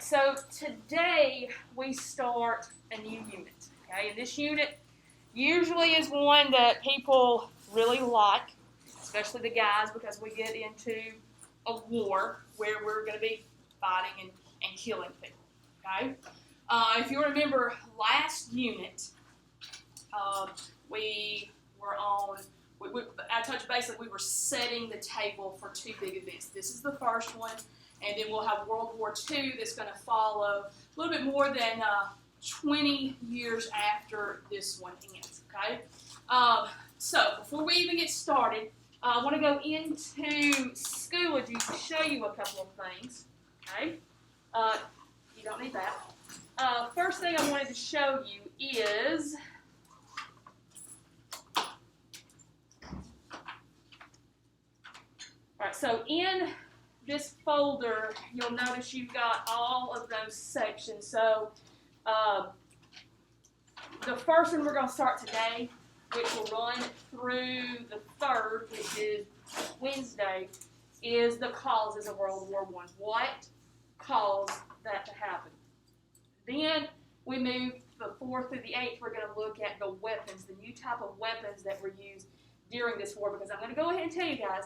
so today we start a new unit, okay? And this unit usually is one that people really like, especially the guys, because we get into a war where we're going to be fighting and killing people, okay? If you remember last unit, we were on, I touched base that we were setting the table for two big events. This is the first one, and then we'll have World War II that's going to follow a little bit more than 20 years after this one ends, okay? So before we even get started, I want to go into Schoology to show you a couple of things, okay? You don't need that. First thing I wanted to show you is alright, so in this folder, you'll notice you've got all of those sections. So the first one we're going to start today, which will run through the 3rd, which is Wednesday, is the causes of World War I. What caused that to happen? Then we move the 4th through the 8th, we're going to look at the weapons, the new type of weapons that were used during this war, because I'm going to go ahead and tell you guys,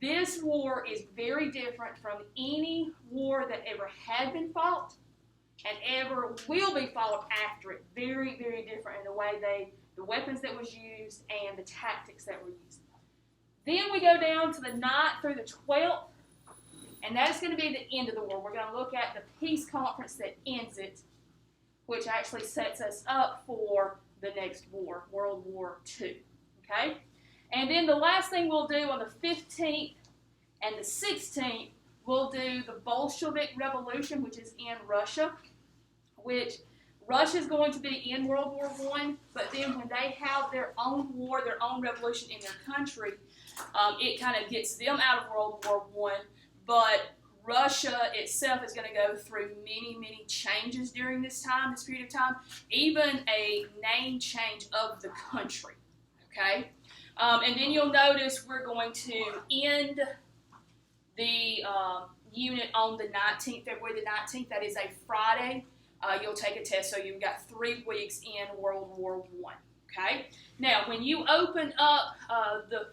this war is very different from any war that ever had been fought and ever will be fought after it. Very, very different in the way the weapons that was used and the tactics that were used. Then we go down to the 9th through the 12th, and that's going to be the end of the war. We're going to look at the peace conference that ends it, which actually sets us up for the next war, World War II. Okay? And then the last thing we'll do on the 15th and the 16th, we'll do the Bolshevik Revolution, which is in Russia, which Russia is going to be in World War I, but then when they have their own war, their own revolution in their country, it kind of gets them out of World War I, but Russia itself is going to go through many, many changes during this period of time, even a name change of the country, okay? And then you'll notice we're going to end the unit on the 19th, February the 19th. That is a Friday. You'll take a test, so you've got 3 weeks in World War I. Okay? Now, when you open up the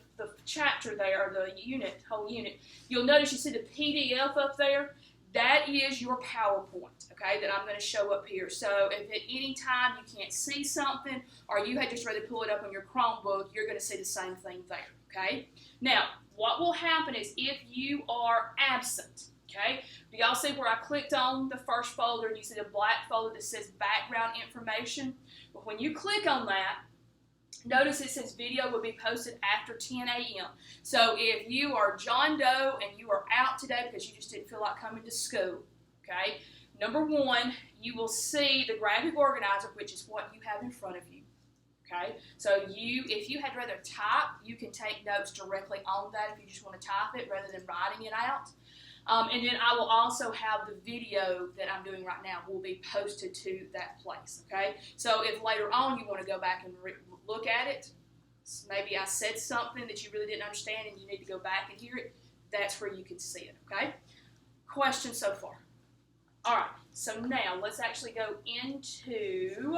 chapter there, or the whole unit, you'll notice you see the PDF up there. That is your PowerPoint, okay, that I'm going to show up here. So if at any time you can't see something or you had just rather pull it up on your Chromebook, you're going to see the same thing there, okay? Now, what will happen is if you are absent, okay, do y'all see where I clicked on the first folder and you see the black folder that says background information? Well, when you click on that, notice it says video will be posted after 10 a.m. So if you are John Doe and you are out today because you just didn't feel like coming to school, okay, number 1, you will see the graphic organizer, which is what you have in front of you, okay? So if you had rather type, you can take notes directly on that if you just want to type it rather than writing it out. And then I will also have the video that I'm doing right now will be posted to that place, okay? So if later on you want to go back and look at it, maybe I said something that you really didn't understand and you need to go back and hear it, that's where you can see it, okay? Questions so far? All right, so now let's actually go into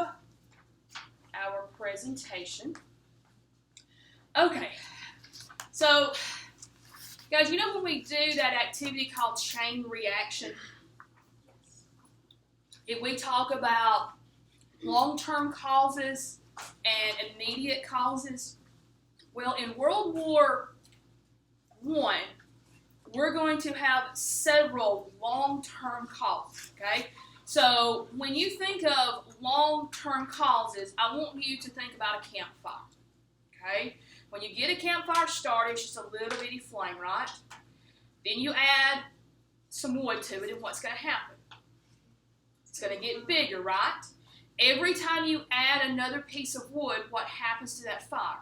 our presentation. Okay, so guys, you know when we do that activity called chain reaction, if we talk about long-term causes and immediate causes, well, in World War I, we're going to have several long-term causes, okay? So when you think of long-term causes, I want you to think about a campfire, okay? When you get a campfire started, it's just a little bitty flame, right? Then you add some wood to it, and what's going to happen? It's going to get bigger, right? Every time you add another piece of wood, what happens to that fire?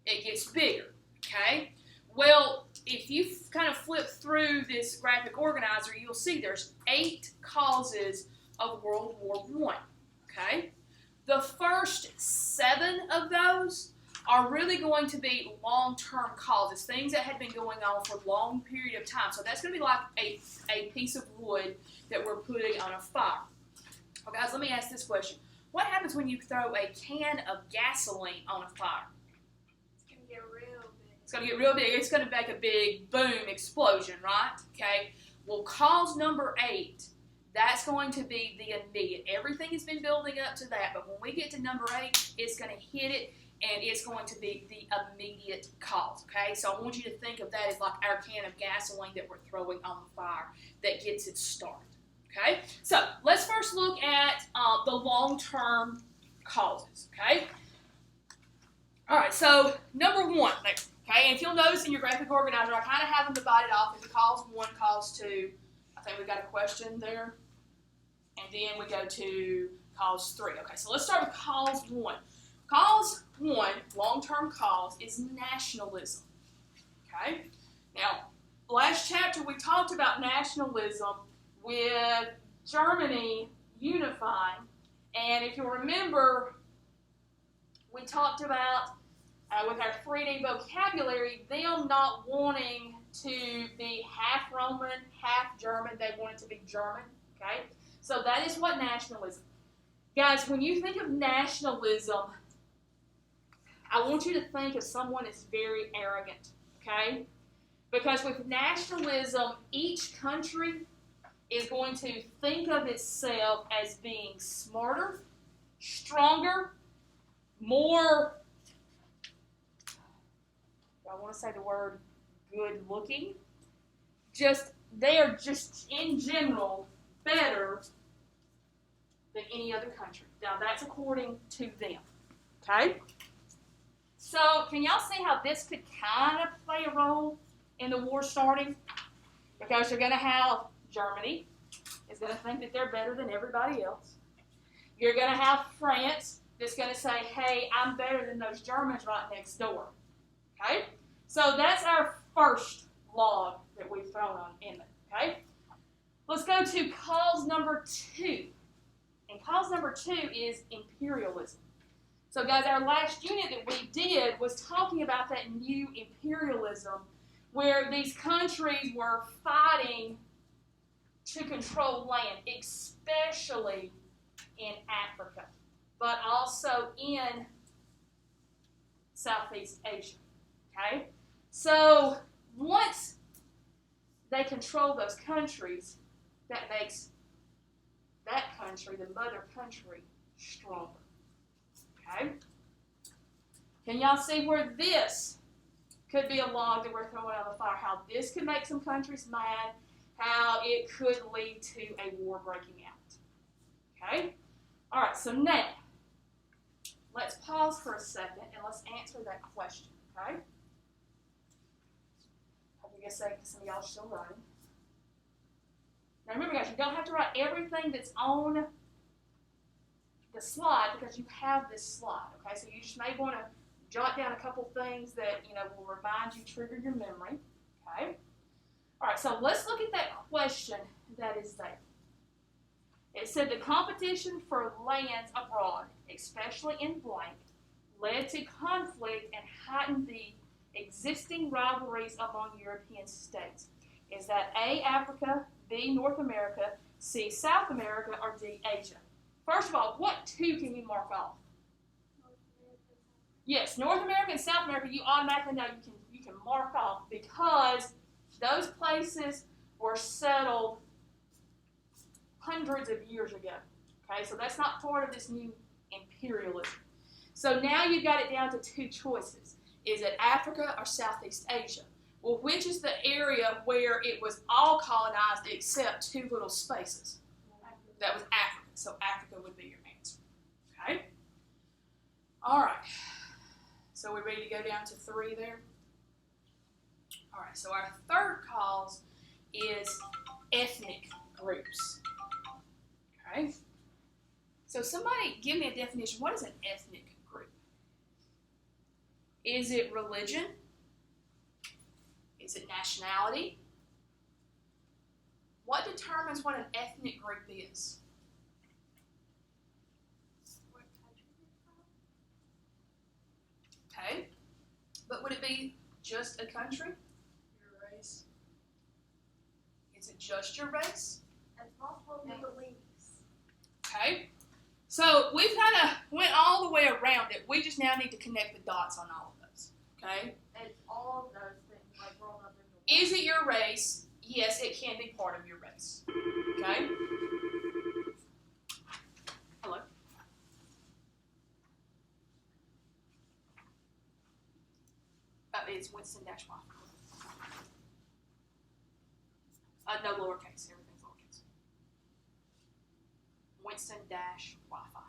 It gets bigger, okay? Well, if you kind of flip through this graphic organizer, you'll see there's 8 causes of World War I, okay? The first 7 of those are really going to be long-term causes, things that had been going on for a long period of time. So that's going to be like a piece of wood that we're putting on a fire. Well, guys, let me ask this question. What happens when you throw a can of gasoline on a fire? It's going to get real big. It's going to get real big. It's going to make a big boom explosion, right? Okay. Well, cause number 8, that's going to be the immediate. Everything has been building up to that, but when we get to number 8, it's going to hit it, and it's going to be the immediate cause, okay? So I want you to think of that as like our can of gasoline that we're throwing on the fire that gets it started, okay? So let's first look at the long-term causes, okay? All right, so number 1, okay, and if you'll notice in your graphic organizer, I kind of have them divided off into cause 1, cause 2. I think we got a question there. And then we go to cause 3. Okay, so let's start with cause 1. Cause 1, long-term cause, is nationalism. Okay? Now, last chapter we talked about nationalism with Germany unifying. And if you remember, we talked about, with our 3D vocabulary, them not wanting to be half Roman, half German. They wanted to be German. Okay? So that is what nationalism. Guys, when you think of nationalism, I want you to think of someone that's very arrogant, okay? Because with nationalism, each country is going to think of itself as being smarter, stronger, more, I want to say the word good looking. They are just in general better than any other country. Now that's according to them. Okay? So can y'all see how this could kind of play a role in the war starting? Because you're going to have Germany is going to think that they're better than everybody else. You're going to have France that's going to say, hey, I'm better than those Germans right next door. Okay? So that's our first log that we've thrown on in it. Okay? Let's go to cause number 2. And cause number 2 is imperialism. So guys, our last unit that we did was talking about that new imperialism where these countries were fighting to control land, especially in Africa, but also in Southeast Asia. Okay? So once they control those countries, that makes that country, the mother country, stronger. Okay? Can y'all see where this could be a log that we're throwing on the fire? How this could make some countries mad, how it could lead to a war breaking out. Okay? All right, so now, let's pause for a second and let's answer that question. Okay? I guess some of y'all are still writing. Now remember, guys, you don't have to write everything that's on the slide because you have this slide. Okay, so you just may want to jot down a couple things that will remind you, trigger your memory. Okay. All right, so let's look at that question that is there. It said the competition for lands abroad, especially in blank, led to conflict and heightened the existing rivalries among European states. Is that A, Africa, B, North America, C, South America, or D, Asia? First of all, what 2 can you mark off? Yes, North America and South America, you automatically know you can mark off because those places were settled hundreds of years ago. Okay, so that's not part of this new imperialism. So now you've got it down to 2 choices. Is it Africa or Southeast Asia? Well, which is the area where it was all colonized except 2 little spaces? That was Africa. So Africa would be your answer. Okay? All right. So we're ready to go down to 3 there? All right. So our third cause is ethnic groups. Okay? So somebody give me a definition. What is an ethnic group? Is it religion? Is it nationality? What determines what an ethnic group is? What country they're from? Okay. be just a country? Your race. Is it just your race? It's multiple beliefs. Okay. So we've kind of went all the way around it. We just now need to connect the dots on all of those. Okay. It's all of those things like rolled up into one. Is it your race? Yes, it can be part of your race. Okay. Hello. It's Winston Dash Wi-Fi. No lowercase. Everything's lowercase. Winston Dash Wi-Fi.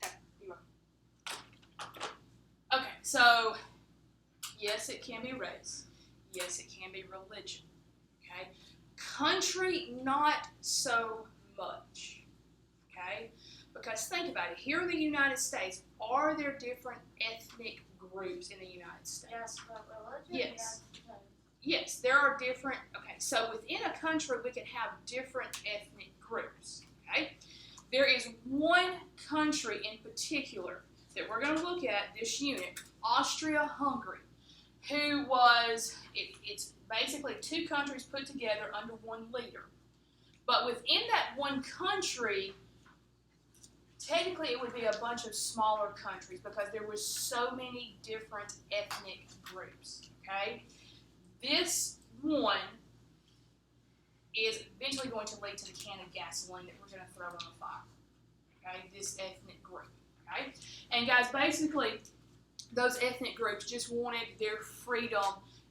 Okay, you are. Okay, so yes, it can be race. Yes, it can be religion. Okay, country, not so much. Okay, because think about it. Here in the United States, are there different ethnic groups in the United States? Yes, but religion. Yes. Yes, there are different, okay, so within a country we can have different ethnic groups, okay? There is one country in particular that we're going to look at this unit, Austria-Hungary, who was, it's basically two countries put together under one leader. But within that one country, technically it would be a bunch of smaller countries because there were so many different ethnic groups, okay? This one is eventually going to lead to the can of gasoline that we're going to throw on the fire. Okay, this ethnic group. Okay, and guys, basically, those ethnic groups just wanted their freedom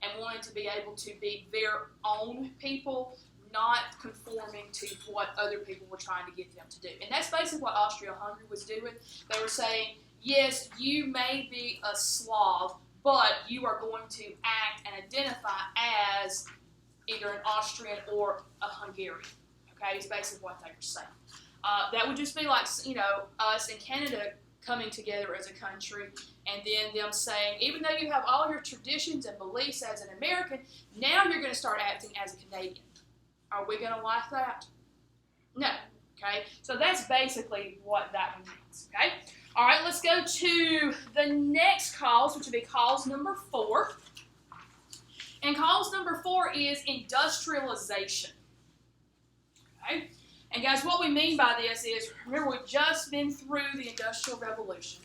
and wanted to be able to be their own people, not conforming to what other people were trying to get them to do. And that's basically what Austria-Hungary was doing. They were saying, yes, you may be a Slav, but you are going to act and identify as either an Austrian or a Hungarian. Okay, it's basically what they were saying. That would just be like, you know, us in Canada coming together as a country and then them saying, even though you have all your traditions and beliefs as an American, now you're going to start acting as a Canadian. Are we going to like that? No. Okay, so that's basically what that one means. Okay. All right, let's go to the next cause, which would be cause number 4. And cause number 4 is industrialization. Okay? And guys, what we mean by this is, remember, we've just been through the Industrial Revolution.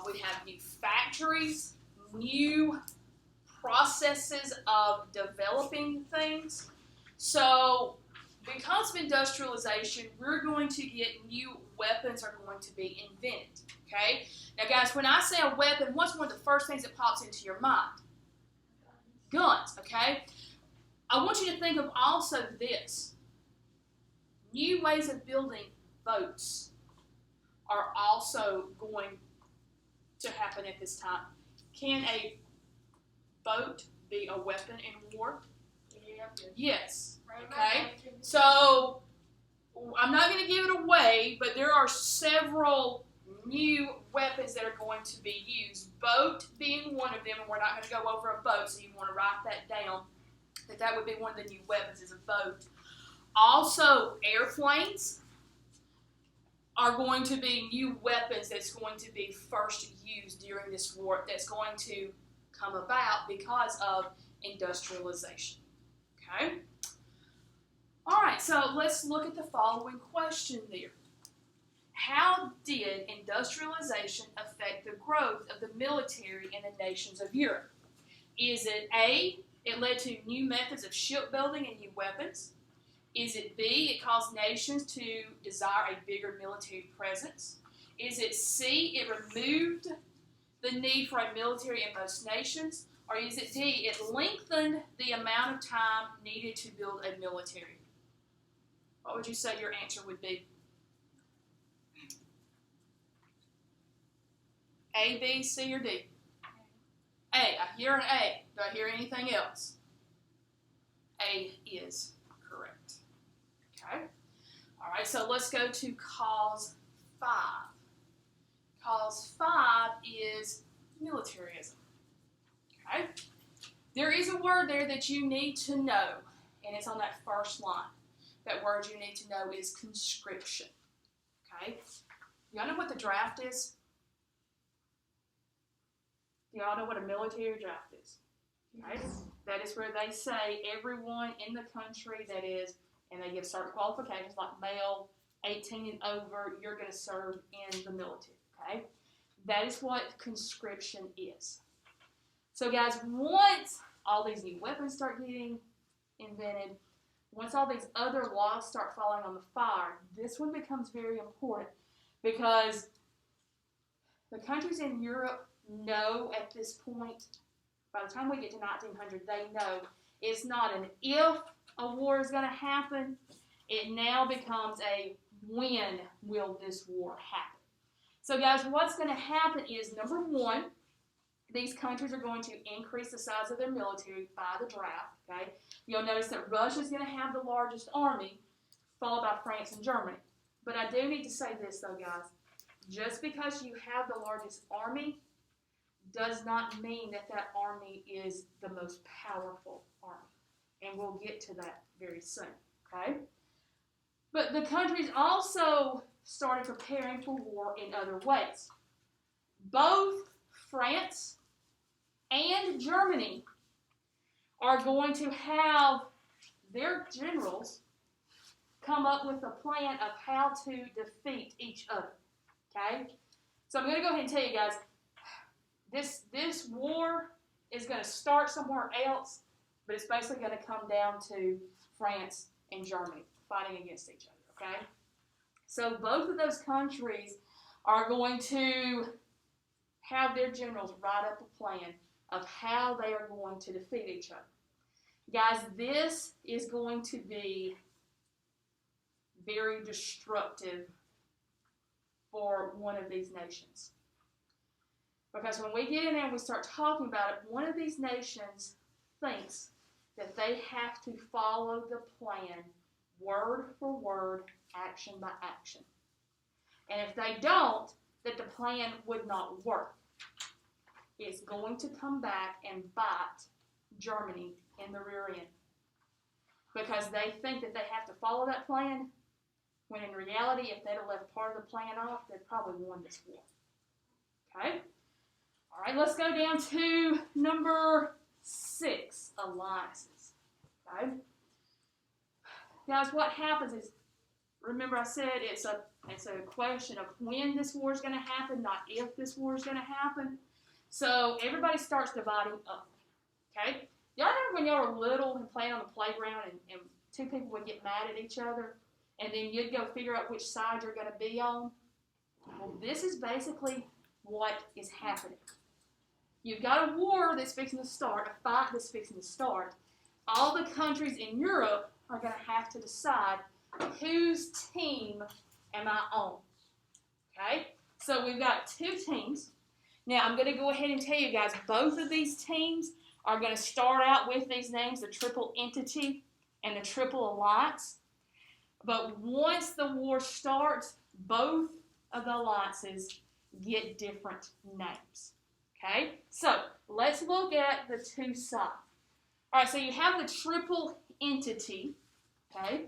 We have new factories, new processes of developing things. So, because of industrialization, we're going to get new weapons are going to be invented, okay? Now, guys, when I say a weapon, what's one of the first things that pops into your mind? Guns, okay? I want you to think of also this. New ways of building boats are also going to happen at this time. Can a boat be a weapon in war? Yes. Okay, so I'm not going to give it away, but there are several new weapons that are going to be used. Boat being one of them, and we're not going to go over a boat, so you want to write that down, that would be one of the new weapons is a boat. Also, airplanes are going to be new weapons that's going to be first used during this war that's going to come about because of industrialization. Okay? All right, so let's look at the following question there. How did industrialization affect the growth of the military in the nations of Europe? Is it A, it led to new methods of shipbuilding and new weapons? Is it B, it caused nations to desire a bigger military presence? Is it C, it removed the need for a military in most nations? Or is it D, it lengthened the amount of time needed to build a military? What would you say your answer would be? A, B, C, or D? A. I hear an A. Do I hear anything else? A is correct. Okay. All right, so let's go to cause 5. Cause 5 is militarism. Okay. There is a word there that you need to know, and it's on that first line. That word you need to know is conscription. Okay? Y'all know what the draft is? Do y'all know what a military draft is? Right? That is where they say everyone in the country that is, and they give certain qualifications like male, 18 and over, you're going to serve in the military. Okay? That is what conscription is. So guys, once all these new weapons start getting invented, once all these other laws start falling on the fire, this one becomes very important because the countries in Europe know at this point, by the time we get to 1900, they know it's not an if a war is going to happen, it now becomes a when will this war happen. So guys, what's going to happen is, number one, these countries are going to increase the size of their military by the draft, okay? You'll notice that Russia's going to have the largest army, followed by France and Germany. But I do need to say this, though, guys. Just because you have the largest army does not mean that that army is the most powerful army. And we'll get to that very soon, okay? But the countries also started preparing for war in other ways. Both France and Germany are going to have their generals come up with a plan of how to defeat each other. Okay? So I'm going to go ahead and tell you guys, this war is going to start somewhere else, but it's basically going to come down to France and Germany fighting against each other. Okay? So both of those countries are going to have their generals write up a plan of how they are going to defeat each other. Guys, this is going to be very destructive for one of these nations. Because when we get in there and we start talking about it, one of these nations thinks that they have to follow the plan word for word, action by action. And if they don't, that the plan would not work. It's going to come back and bite Germany in the rear end. Because they think that they have to follow that plan, when in reality, if they'd have left part of the plan off, they'd probably won this war. Okay? All right, let's go down to number 6, alliances. Okay? Guys, what happens is, remember I said it's a question of when this war is going to happen, not if this war is going to happen. So everybody starts dividing up. Okay? Y'all remember when y'all were little and playing on the playground and two people would get mad at each other and then you'd go figure out which side you're going to be on? Well, this is basically what is happening. You've got a war that's fixing to start, a fight that's fixing to start. All the countries in Europe are going to have to decide whose team am I on. Okay? So we've got 2 teams. Now, I'm going to go ahead and tell you guys, both of these teams are going to start out with these names, the Triple Entity and the Triple Alliance. But once the war starts, both of the alliances get different names. Okay? So, let's look at the 2 sides. All right, so you have the Triple Entity. Okay?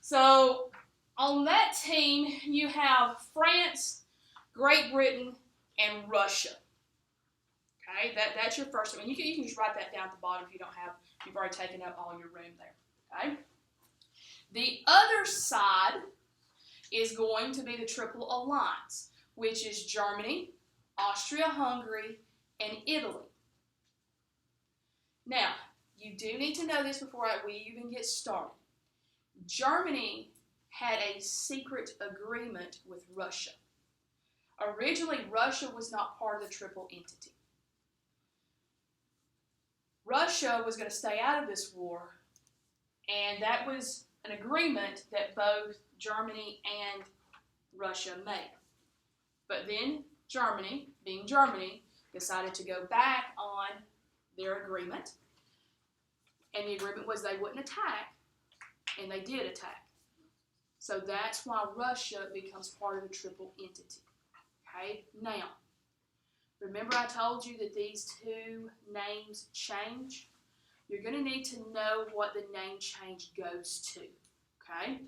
So, on that team, you have France, Great Britain, and Russia. Okay, that's your first one. You can just write that down at the bottom if you've already taken up all your room there. Okay. The other side is going to be the Triple Alliance, which is Germany, Austria-Hungary, and Italy. Now, you do need to know this before we even get started. Germany had a secret agreement with Russia. Originally, Russia was not part of the Triple Entity. Russia was going to stay out of this war, and that was an agreement that both Germany and Russia made. But then Germany, being Germany, decided to go back on their agreement, and the agreement was they wouldn't attack, and they did attack. So that's why Russia becomes part of the Triple Entity. Okay, now, remember I told you that these 2 names change? You're going to need to know what the name change goes to. Okay?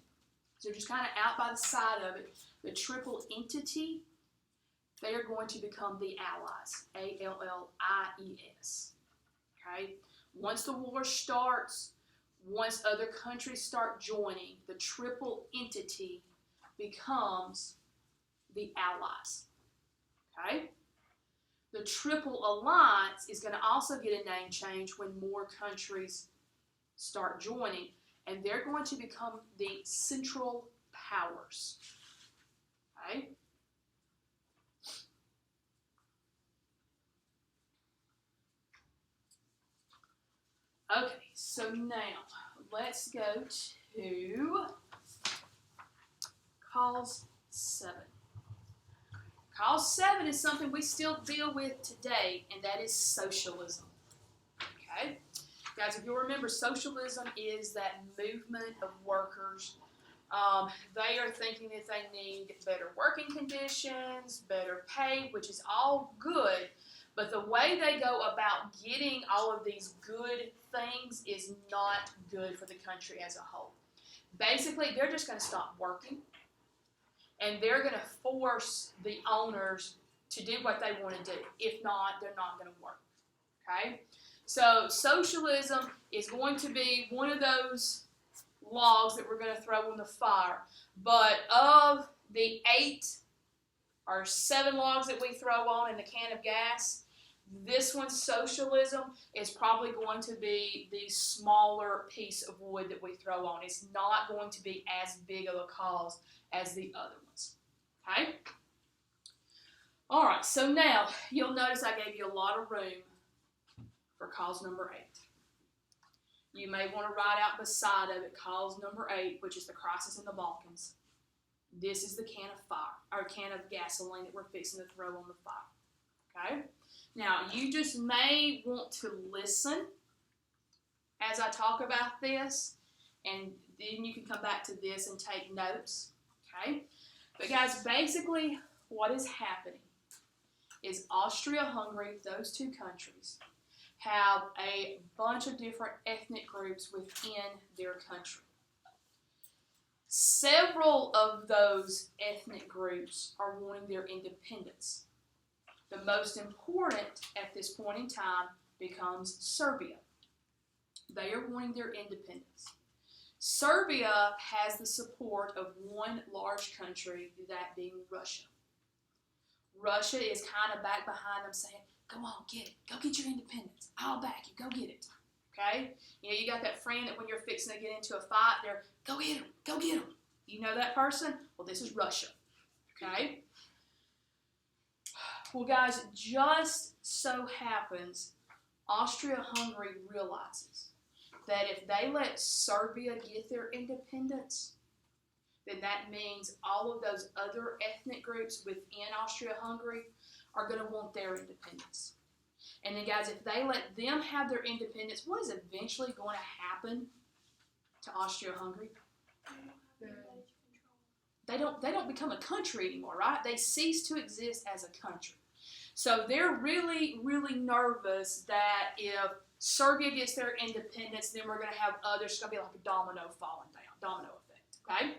So just kind of out by the side of it, the Triple Entity they are going to become the Allies, Allies. Okay? Once the war starts, once other countries start joining, the triple entity becomes the Allies. Okay? The Triple Alliance is going to also get a name change when more countries start joining, and they're going to become the Central Powers. Okay? Okay, so now let's go to Cause 7. Cause 7 is something we still deal with today, and that is socialism. Okay? Guys, if you'll remember, socialism is that movement of workers. They are thinking that they need better working conditions, better pay, which is all good, but the way they go about getting all of these good things is not good for the country as a whole. Basically, they're just going to stop working, and they're going to force the owners to do what they want to do. If not, they're not going to work. Okay? So socialism is going to be one of those logs that we're going to throw in the fire. But of the 8 or 7 logs that we throw on in the can of gas, this one, socialism, is probably going to be the smaller piece of wood that we throw on. It's not going to be as big of a cause as the other ones. Okay? All right, so now you'll notice I gave you a lot of room for cause number 8. You may want to write out beside of it cause number 8, which is the crisis in the Balkans. This is the can of fire, or can of gasoline that we're fixing to throw on the fire. Okay? Now, you just may want to listen as I talk about this, and then you can come back to this and take notes. Okay? But guys, basically what is happening is Austria-Hungary, those two countries, have a bunch of different ethnic groups within their country. Several of those ethnic groups are wanting their independence. The most important at this point in time becomes Serbia. They are wanting their independence. Serbia has the support of one large country, that being Russia. Russia is kind of back behind them saying, go on, get it. Go get your independence. I'll back you. Go get it. Okay? You know, you got that friend that when you're fixing to get into a fight, they're, go get him. Go get him. You know that person? Well, this is Russia. Okay? Well, guys, just so happens Austria-Hungary realizes that if they let Serbia get their independence, then that means all of those other ethnic groups within Austria-Hungary are going to want their independence. And then, guys, if they let them have their independence, what is eventually going to happen to Austria-Hungary? They don't become a country anymore, right? They cease to exist as a country. So they're really, really nervous that if Serbia gets their independence, then we're going to have others. It's going to be like a domino falling down, domino effect, okay?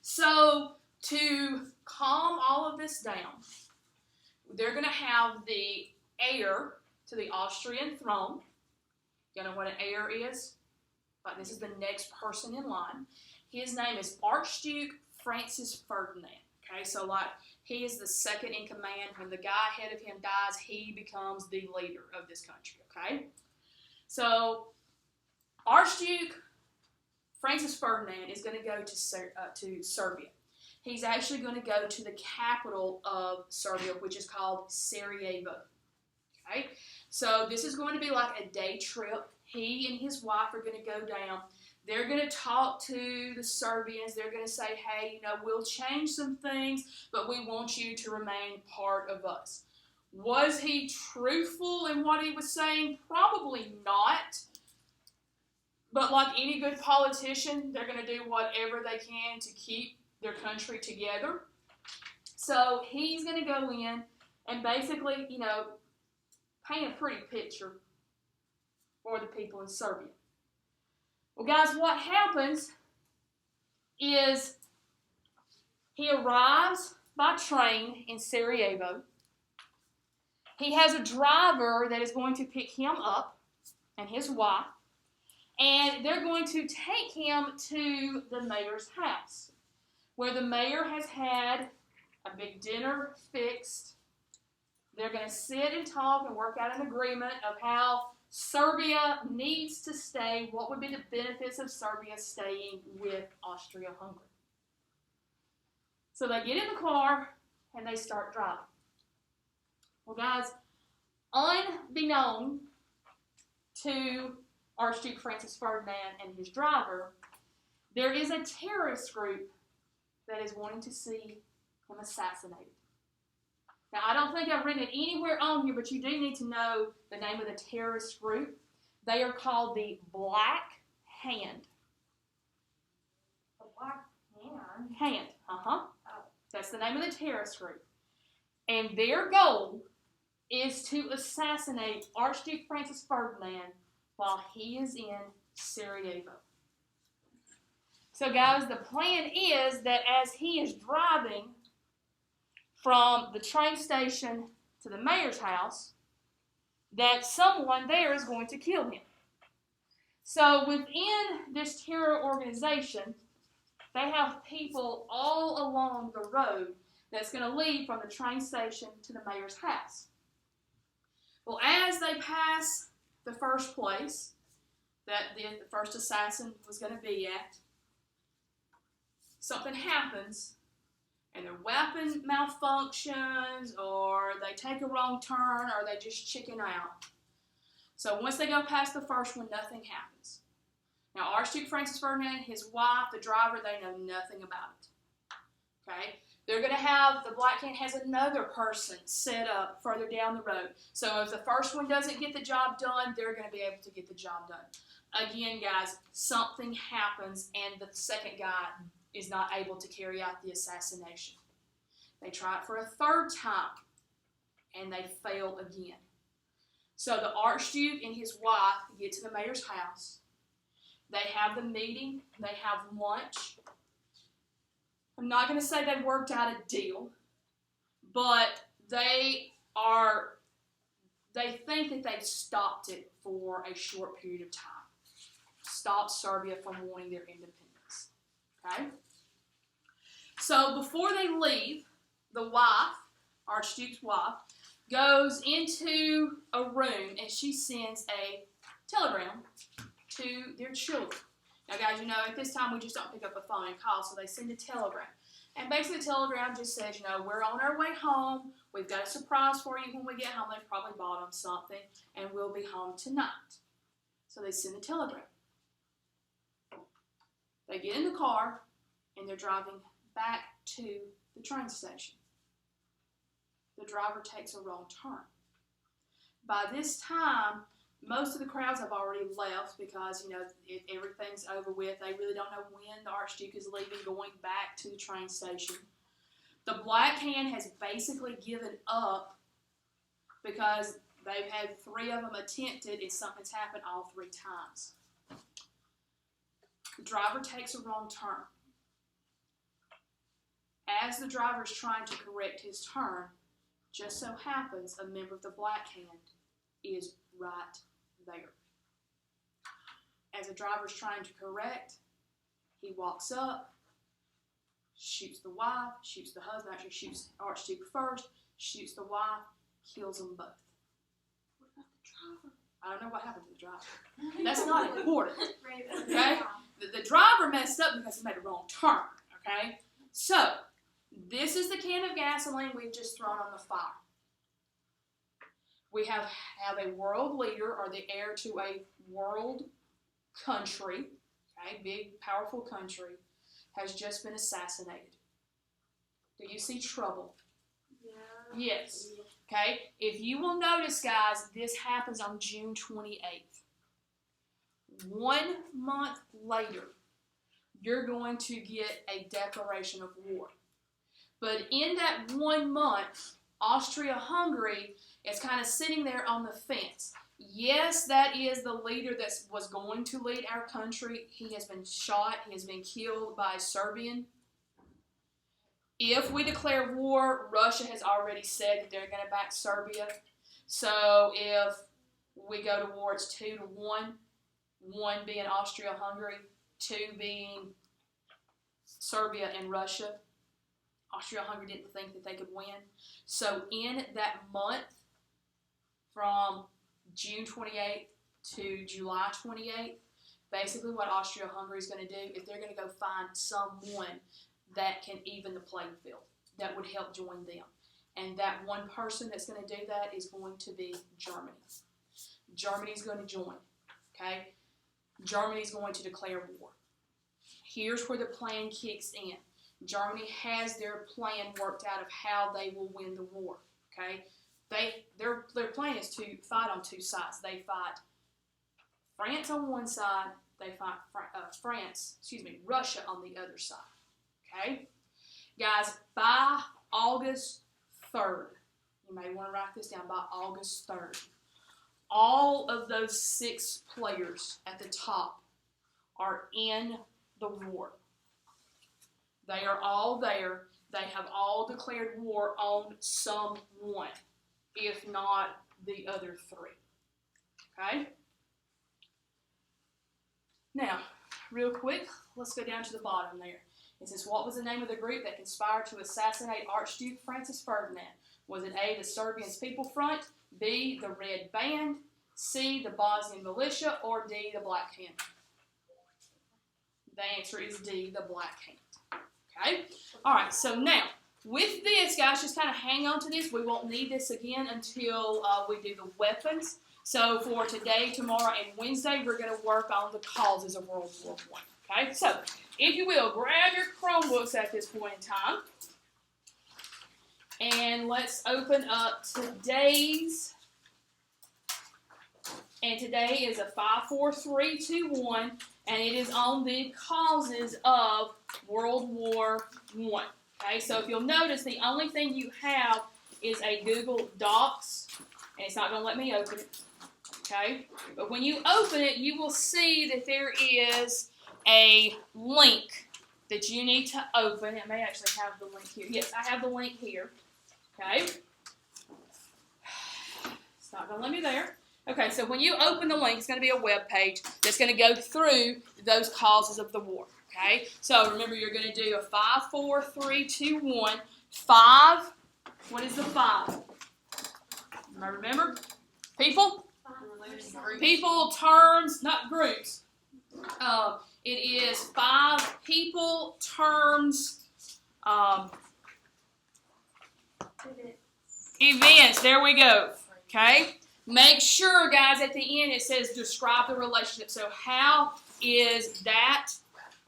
So to calm all of this down, they're going to have the heir to the Austrian throne. You know what an heir is? Like, this is the next person in line. His name is Archduke Francis Ferdinand. Okay, so like he is the second in command. When the guy ahead of him dies, he becomes the leader of this country. Okay, so Archduke Francis Ferdinand is going to go to Serbia. He's actually going to go to the capital of Serbia, which is called Sarajevo. Okay, so this is going to be like a day trip. He and his wife are going to go down. They're going to talk to the Serbians. They're going to say, hey, you know, we'll change some things, but we want you to remain part of us. Was he truthful in what he was saying? Probably not. But like any good politician, they're going to do whatever they can to keep their country together. So he's going to go in and basically, you know, paint a pretty picture for the people in Serbia. Well, guys, what happens is he arrives by train in Sarajevo. He has a driver that is going to pick him up and his wife, and they're going to take him to the mayor's house, where the mayor has had a big dinner fixed. They're going to sit and talk and work out an agreement of how Serbia needs to stay, what would be the benefits of Serbia staying with Austria-Hungary. So they get in the car and they start driving. Well, guys, unbeknown to Archduke Francis Ferdinand and his driver, there is a terrorist group that is wanting to see him assassinated. Now, I don't think I've written it anywhere on here, but you do need to know the name of the terrorist group. They are called the Black Hand. The Black Hand. Hand, That's the name of the terrorist group. And their goal is to assassinate Archduke Francis Ferdinand while he is in Sarajevo. So, guys, the plan is that as he is driving from the train station to the mayor's house, that someone there is going to kill him. So within this terror organization, they have people all along the road that's going to lead from the train station to the mayor's house. Well, as they pass the first place that the first assassin was going to be at, something happens, and their weapon malfunctions, or they take a wrong turn, or they just chicken out. So once they go past the first one, nothing happens. Now, Archduke Francis Ferdinand, his wife, the driver, they know nothing about it. Okay? They're going to have, the Black Hand has another person set up further down the road. So if the first one doesn't get the job done, they're going to be able to get the job done. Again, guys, something happens, and the second guy is not able to carry out the assassination. They try it for a third time, and they fail again. So the Archduke and his wife get to the mayor's house. They have the meeting. They have lunch. I'm not going to say they worked out a deal, but they think that they've stopped it for a short period of time. Stopped Serbia from wanting their independence. Okay? So before they leave, the wife, Archduke's wife, goes into a room and she sends a telegram to their children. Now, guys, you know, at this time we just don't pick up a phone and call, so they send a telegram. And basically the telegram just says, you know, we're on our way home. We've got a surprise for you when we get home. They've probably bought them something, and we'll be home tonight. So they send a telegram. They get in the car, and they're driving back to the train station. The driver takes a wrong turn. By this time, most of the crowds have already left because, you know, everything's over with. They really don't know when the Archduke is leaving, going back to the train station. The Black Hand has basically given up because they've had 3 of them attempted and something's happened all 3 times. The driver takes a wrong turn. As the driver's trying to correct his turn, just so happens a member of the Black Hand is right there. As the driver's trying to correct, he walks up, shoots the wife, shoots the husband, actually shoots Archduke first, shoots the wife, kills them both. What about the driver? I don't know what happened to the driver. That's not important. Okay? The driver messed up because he made a wrong turn. Okay? So, this is the can of gasoline we've just thrown on the fire. We have a world leader, or the heir to a world country, okay, big, powerful country, has just been assassinated. Do you see trouble? Yeah. Yes. Okay? If you will notice, guys, this happens on June 28th. 1 month later, you're going to get a declaration of war. But in that 1 month, Austria-Hungary is kind of sitting there on the fence. Yes, that is the leader that was going to lead our country. He has been shot. He has been killed by a Serbian. If we declare war, Russia has already said that they're going to back Serbia. So if we go to war, it's 2-1, 1 being Austria-Hungary, 2 being Serbia and Russia. Austria-Hungary didn't think that they could win. So in that month, from June 28th to July 28th, basically what Austria-Hungary is going to do is they're going to go find someone that can even the playing field, that would help join them. And that one person that's going to do that is going to be Germany. Germany's going to join, okay? Germany's going to declare war. Here's where the plan kicks in. Germany has their plan worked out of how they will win the war, okay? Their plan is to fight on two sides. They fight France on one side, they fight Russia on the other side, okay? Guys, by August 3rd, you may want to write this down, by August 3rd, all of those 6 players at the top are in the war. They are all there. They have all declared war on someone, if not the other 3. Okay? Now, real quick, let's go down to the bottom there. It says, what was the name of the group that conspired to assassinate Archduke Francis Ferdinand? Was it A, the Serbian People Front, B, the Red Band, C, the Bosnian Militia, or D, the Black Hand? The answer is D, the Black Hand. Okay? All right, so now, with this, guys, just kind of hang on to this. We won't need this again until we do the weapons. So for today, tomorrow, and Wednesday, we're going to work on the causes of World War I. Okay? So, if you will, grab your Chromebooks at this point in time. And let's open up today's. And today is a 5, 4, 3, 2, 1. And it is on the causes of World War I. Okay, so if you'll notice, the only thing you have is a Google Docs, and it's not going to let me open it. Okay, but when you open it, you will see that there is a link that you need to open. It may actually have the link here. Yes, I have the link here. Okay, it's not going to let me there. Okay, so when you open the link, it's going to be a web page that's going to go through those causes of the war. Okay, so remember, you're going to do a 5, 4, 3, 2, 1. 5. What is the 5? Remember? People? People, terms, not groups. It is 5 people, terms, events. There we go. Okay? Make sure, guys, at the end it says describe the relationship. So how is that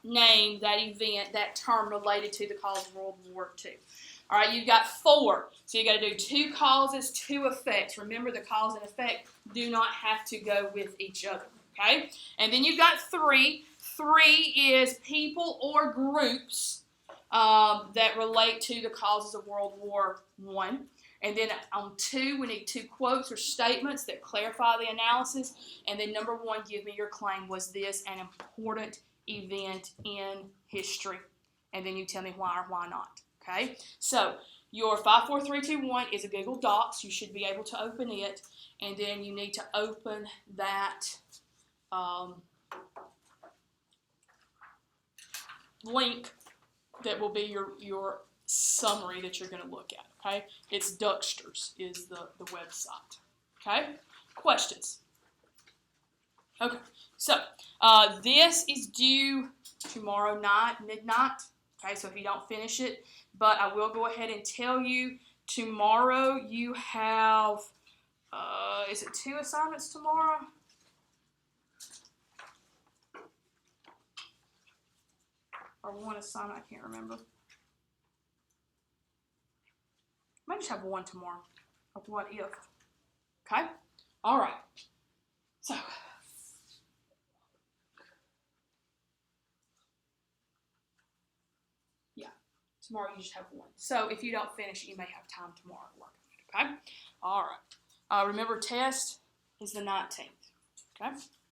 name, that event, that term related to the cause of World War II? All right, you've got 4. So you got to do 2 causes, 2 effects. Remember, the cause and effect do not have to go with each other. Okay? And then you've got 3. 3 is people or groups that relate to the causes of World War I. And then on 2, we need 2 quotes or statements that clarify the analysis. And then number 1, give me your claim. Was this an important event in history? And then you tell me why or why not. Okay? So your 5, 4, 3, 2, 1 is a Google Docs. You should be able to open it. And then you need to open that link that will be your summary that you're going to look at. Okay? It's Ducksters is the website. Okay? Questions? Okay. So, this is due tomorrow night, midnight. Okay, so if you don't finish it, but I will go ahead and tell you, tomorrow you have, is it 2 assignments tomorrow? Or 1 assignment, I can't remember. I might just have 1 tomorrow. Of what if. Okay? All right. So, yeah. Tomorrow you just have 1. So, if you don't finish it, you may have time tomorrow to work on it. Okay? All right. Remember, test is the 19th. Okay?